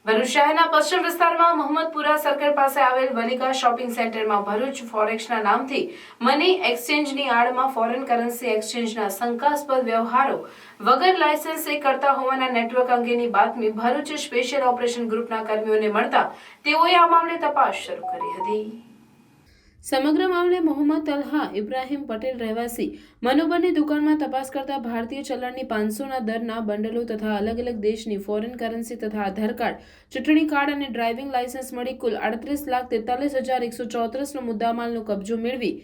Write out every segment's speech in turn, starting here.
ભરૂચ શહેરના પશ્ચિમ વિસ્તારમાં મોહમ્મદપુરા સર્કલ પાસે આવેલ વલિકા શોપિંગ સેન્ટરમાં ભરૂચ ફોરેક્સના નામથી મની એક્સચેન્જની આડમાં ફોરેન કરન્સી એક્સચેન્જના શંકાસ્પદ વ્યવહારો વગર લાયસન્સે કરતા હોવાના નેટવર્ક અંગેની બાતમી ભરૂચ સ્પેશિયલ ઓપરેશન ગ્રુપના કર્મીઓને મળતા તેઓએ આ મામલે તપાસ શરૂ કરી હતી। સમગ્ર મામલે મોહમ્મદ તલહા ઇબ્રાહિમ પટેલ રહેવાસી મનોબરની દુકાનમાં તપાસ કરતા ભારતીય ચલણની 500ના દરના બંડલો તથા અલગ અલગ દેશની ફોરેન કરન્સી તથા આધાર કાર્ડ, ચૂંટણી કાર્ડ અને ડ્રાઇવિંગ લાયસન્સ મળી કુલ 38,43,134નો મુદ્દામાલનો કબજો મેળવી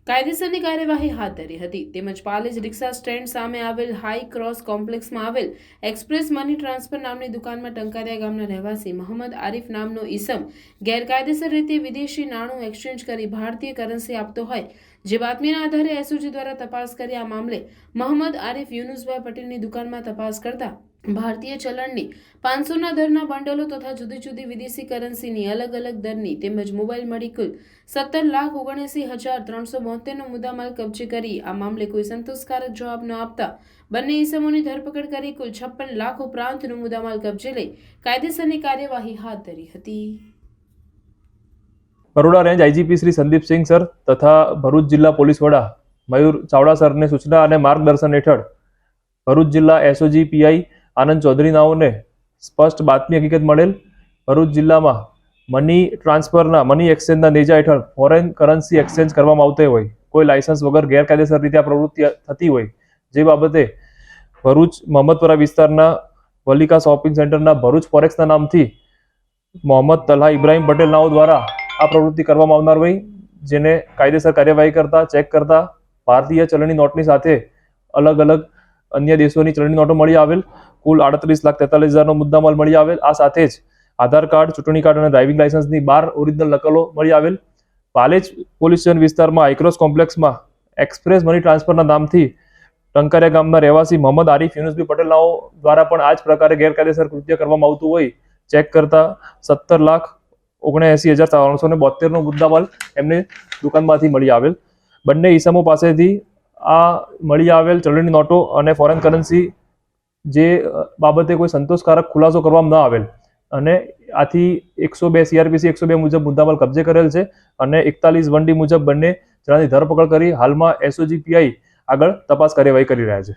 કાયદેસરની કાર્યવાહી હાથ ધરી હતી। તેમજ પાલેજ રિક્ષા સ્ટેન્ડ સામે આવેલ હાઈ ક્રોસ કોમ્પ્લેક્સમાં આવેલ એક્સપ્રેસ મની ટ્રાન્સફર નામની દુકાનમાં ટંકારિયા ગામના રહેવાસી મોહમ્મદ આરિફ નામનો ઈસમ ગેરકાયદેસર રીતે વિદેશી નાણું એક્સચેન્જ કરી ભારતીય કરન્સી આપતો હોય, જે બાતમીના આધારે એસઓજી દ્વારા તપાસ કરી આ મામલે મોહમ્મદ આરિફ યુનુસભાઈ પટેલની દુકાનમાં તપાસ કરતા ભારતીય ચલણની 500ના દરના બંડલો તથા જુદી જુદી વિદેશી કરન્સીની અલગ અલગ દરની તેમજ મોબાઈલ મળી કુલ 17,79,372નો મુદ્દામાલ કબજે કરી આ મામલે કોઈ સંતોષકારક જવાબ ન આપતા બંને ઈસમોની ધરપકડ કરી કુલ 56 લાખ ઉપરાંતનો મુદ્દામાલ કબજે લઈ કાયદેસરની કાર્યવાહી હાથ ધરી હતી। Baroda range IGP Shri Sandipsinh sir તથા ભરૂચ જિલ્લા પોલીસ વડા મયુર ચાવડા સરની સૂચના અને માર્ગદર્શન હેઠળ ભરૂચ જિલ્લા એસઓજી પીઆઈ આનંદ ચૌધરી નાઓને સ્પષ્ટ બાતમી હકીકત મળેલ ભરૂચ જિલ્લામાં મની ટ્રાન્સફરના મની એક્સચેન્જના નેજા હેઠળ ફોરેન કરન્સી એક્સચેન્જ કરવામાં આવતી હોય, કોઈ લાયસન્સ વગર ગેરકાયદેસર રીતે આ પ્રવૃત્તિ થતી હોય, જે બાબતે ભરૂચ મોહમ્મદપુરા વિસ્તારના વલિકા શોપિંગ સેન્ટરના ભરૂચ ફોરેક્સના નામથી મોહમ્મદ તલહા ઇબ્રાહિમ પટેલ નાઓ દ્વારા આ પ્રવૃત્તિ કરવામાં આવનાર હોય, જેને કાયદેસર કાર્યવાહી કરતા ચેક કરતા ભારતીય ચલણની નોટની સાથે અલગ અલગ અન્ય દેશોની ચલણની નોટો મળી આવેલ કુલ 38,43,000નો મુદ્દામાલ મળી આવેલ। આ સાથે જ આધાર કાર્ડ, ચૂંટણી કાર્ડ અને ડ્રાઇવિંગ લાયસન્સની 12 ઓરિજિનલ નકલો મળી આવેલ। પાલેજ પોલીસ સ્ટેશન વિસ્તારમાં હાઈક્રોસ કોમ્પ્લેક્સમાં એક્સપ્રેસ મની ટ્રાન્સફરના નામથી ટંકારિયા ગામના રહેવાસી મોહમ્મદ આરિફ યુનુસભાઈ પટેલ નાઓ દ્વારા પણ આ જ પ્રકારે ગેરકાયદેસર કૃત્ય કરવામાં આવતું હોય, ચેક કરતા 17,79,372નો મુદ્દામાલ એમને દુકાનમાંથી મળી આવેલ। બંને ઈસમો પાસેથી આ મળી આવેલ ચલણની નોટો અને ફોરેન કરન્સી જે બાબતે કોઈ સંતોષકારક ખુલાસો કરવામાં ન આવેલ અને આથી 102 સીઆરપીસી 102 મુજબ મુદ્દામાલ કબજે કરેલ છે અને 41(1)D મુજબ બંને જણાની ધરપકડ કરી હાલમાં એસઓજી પીઆઈ આગળ તપાસ કાર્યવાહી કરી રહ્યા છે।